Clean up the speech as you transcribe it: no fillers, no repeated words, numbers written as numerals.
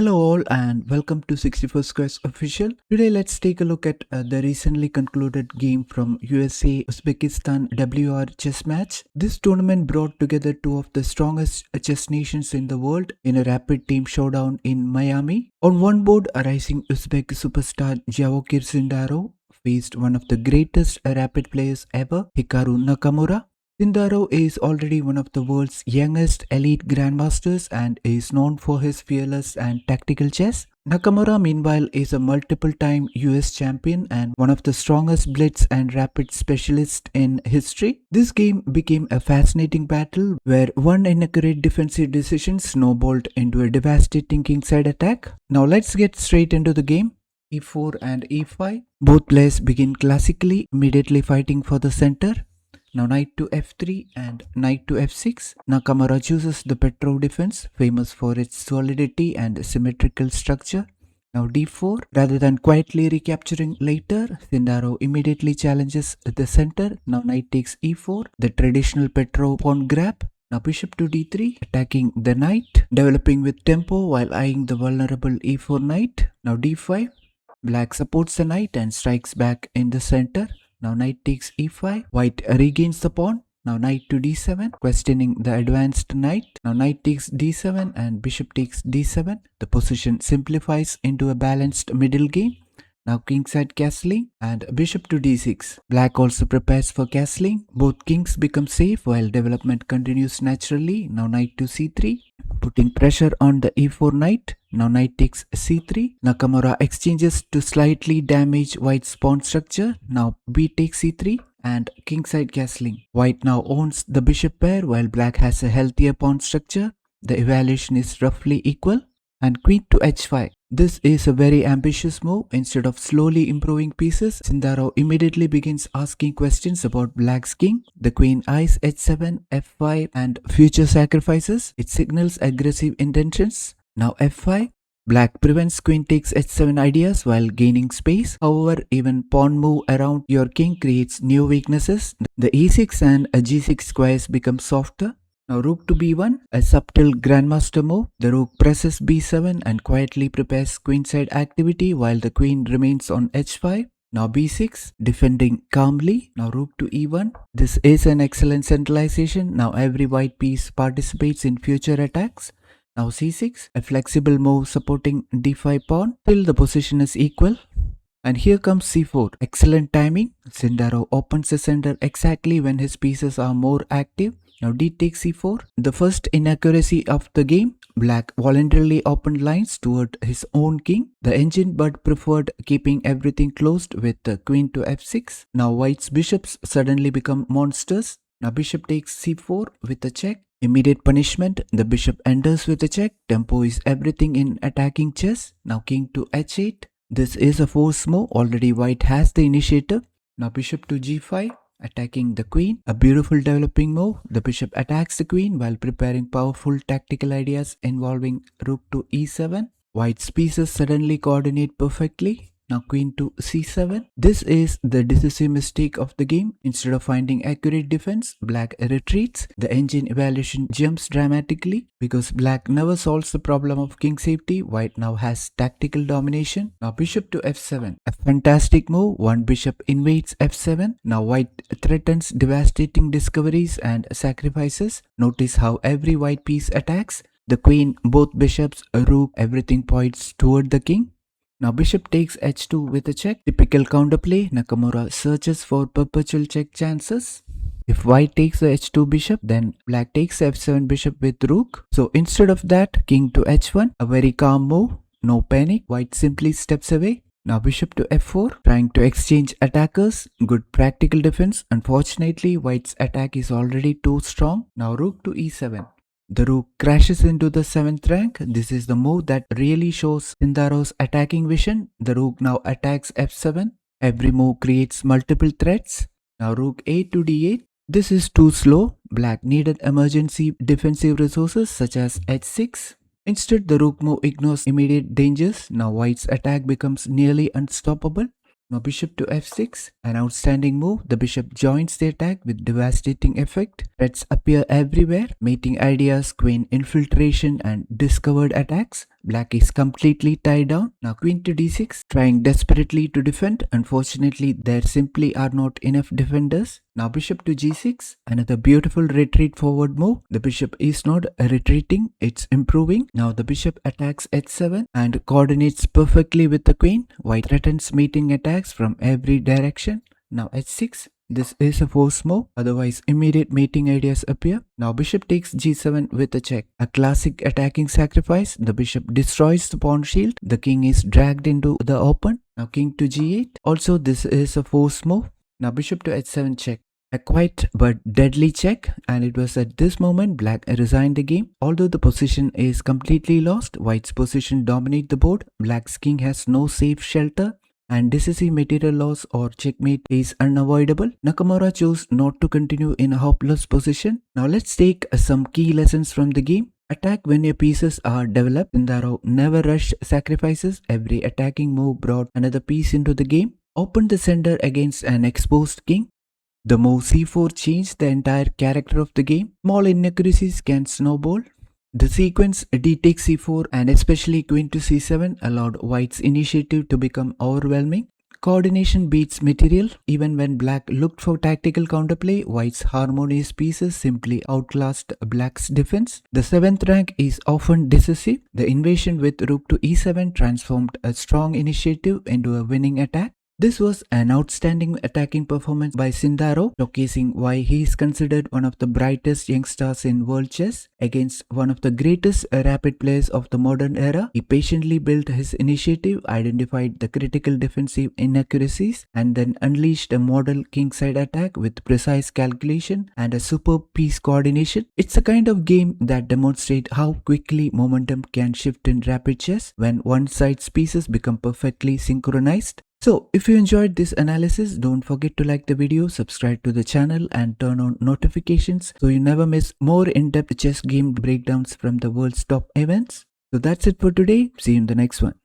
Hello all and welcome to 64 Squares Official. Today let's take a look at the recently concluded game from USA Uzbekistan WR chess match. This tournament brought together two of the strongest chess nations in the world in a rapid team showdown in Miami. On one board, a rising Uzbek superstar Javokhir Sindarov faced one of the greatest rapid players ever, Hikaru Nakamura. Sindarov is already one of the world's youngest elite grandmasters and is known for his fearless and tactical chess. Nakamura, meanwhile, is a multiple-time US champion and one of the strongest blitz and rapid specialists in history. This game became a fascinating battle where one inaccurate defensive decision snowballed into a devastating kingside attack. Now let's get straight into the game. E4 and E5. Both players begin classically, immediately fighting for the center. Now knight to f3 and knight to f6. Nakamura chooses the Petrov defense, famous for its solidity and symmetrical structure. Now d4. Rather than quietly recapturing later, Sindarov immediately challenges the center. Now knight takes e4, the traditional Petrov pawn grab. Now bishop to d3, attacking the knight, developing with tempo while eyeing the vulnerable e4 knight. Now d5. Black supports the knight and strikes back in the center. Now knight takes e5, white regains the pawn. Now knight to d7, questioning the advanced knight. Now knight takes d7 and bishop takes d7. The position simplifies into a balanced middle game. Now kingside castling and bishop to d6. Black also prepares for castling. Both kings become safe while development continues naturally. Now knight to c3, putting pressure on the e4 knight. Now knight takes c3. Nakamura exchanges to slightly damage white's pawn structure. Now b takes c3 and kingside castling. White now owns the bishop pair while black has a healthier pawn structure. The evaluation is roughly equal. And queen to h5. This is a very ambitious move. Instead of slowly improving pieces, Sindarov immediately begins asking questions about black's king. The queen eyes h7, f5 and future sacrifices. It signals aggressive intentions. Now f5. Black prevents queen takes h7 ideas while gaining space. However, even pawn move around your king creates new weaknesses. The e6 and g6 squares become softer. Now rook to b1, a subtle grandmaster move. The rook presses b7 and quietly prepares queenside activity while the queen remains on h5. Now b6, defending calmly. Now rook to e1. This is an excellent centralization. Now every white piece participates in future attacks. Now c6, a flexible move supporting d5 pawn till the position is equal. And here comes c4. Excellent timing. Sindarov opens the center exactly when his pieces are more active. Now d takes c4. The first inaccuracy of the game. Black voluntarily opened lines toward his own king. The engine but preferred keeping everything closed with the queen to f6. Now white's bishops suddenly become monsters. Now bishop takes c4 with a check. Immediate punishment. The bishop enters with a check. Tempo is everything in attacking chess. Now king to h8. This is a force move. Already white has the initiative. Now bishop to g5. Attacking the queen, a beautiful developing move. The bishop attacks the queen while preparing powerful tactical ideas involving rook to e7. White's pieces suddenly coordinate perfectly. Now queen to c7. This is the decisive mistake of the game. Instead of finding accurate defense, black retreats. The engine evaluation jumps dramatically because black never solves the problem of king safety. White now has tactical domination. Now bishop to f7. A fantastic move. One bishop invades f7. Now white threatens devastating discoveries and sacrifices. Notice how every white piece attacks. The queen, both bishops, rook, everything points toward the king. Now bishop takes h2 with a check. Typical counterplay. Nakamura searches for perpetual check chances. If white takes the h2 bishop, then black takes f7 bishop with rook. So instead of that, king to h1, a very calm move. No panic. White simply steps away. Now bishop to f4, trying to exchange attackers. Good practical defense. Unfortunately, white's attack is already too strong. Now rook to e7. The rook crashes into the 7th rank. This is the move that really shows Sindarov's attacking vision. The rook now attacks f7. Every move creates multiple threats. Now rook a to d8. This is too slow. Black needed emergency defensive resources such as h6. Instead, the rook move ignores immediate dangers. Now white's attack becomes nearly unstoppable. Now bishop to f6, an outstanding move. The bishop joins the attack with devastating effect. Threats appear everywhere, mating ideas, queen infiltration and discovered attacks. Black is completely tied down. Now queen to d6, trying desperately to defend. Unfortunately, there simply are not enough defenders. Now bishop to g6, another beautiful retreat forward move. The bishop is not retreating, it's improving. Now the bishop attacks h7 and coordinates perfectly with the queen. White threatens meeting attacks from every direction. Now h6. This is a force move, otherwise immediate mating ideas appear. Now bishop takes g7 with a check. A classic attacking sacrifice. The bishop destroys the pawn shield. The king is dragged into the open. Now king to g8. Also this is a force move. Now bishop to h7 check. A quiet but deadly check, and it was at this moment black resigned the game. Although the position is completely lost, white's position dominates the board. Black's king has no safe shelter, and decisive material loss or checkmate is unavoidable. Nakamura chose not to continue in a hopeless position. Now let's take some key lessons from the game. Attack when your pieces are developed. Sindarov never rushed sacrifices. Every attacking move brought another piece into the game. Opened the center against an exposed king. The move c4 changed the entire character of the game. Small inaccuracies can snowball. The sequence d takes c4 and especially queen to c7 allowed white's initiative to become overwhelming. Coordination beats material. Even when black looked for tactical counterplay, white's harmonious pieces simply outclassed black's defense. The 7th rank is often decisive. The invasion with rook to e7 transformed a strong initiative into a winning attack. This was an outstanding attacking performance by Sindarov, showcasing why he is considered one of the brightest young stars in world chess. Against one of the greatest rapid players of the modern era, he patiently built his initiative, identified the critical defensive inaccuracies, and then unleashed a model kingside attack with precise calculation and a superb piece coordination. It's a kind of game that demonstrates how quickly momentum can shift in rapid chess when one side's pieces become perfectly synchronized. So, if you enjoyed this analysis, don't forget to like the video, subscribe to the channel and turn on notifications so you never miss more in-depth chess game breakdowns from the world's top events. So that's it for today. See you in the next one.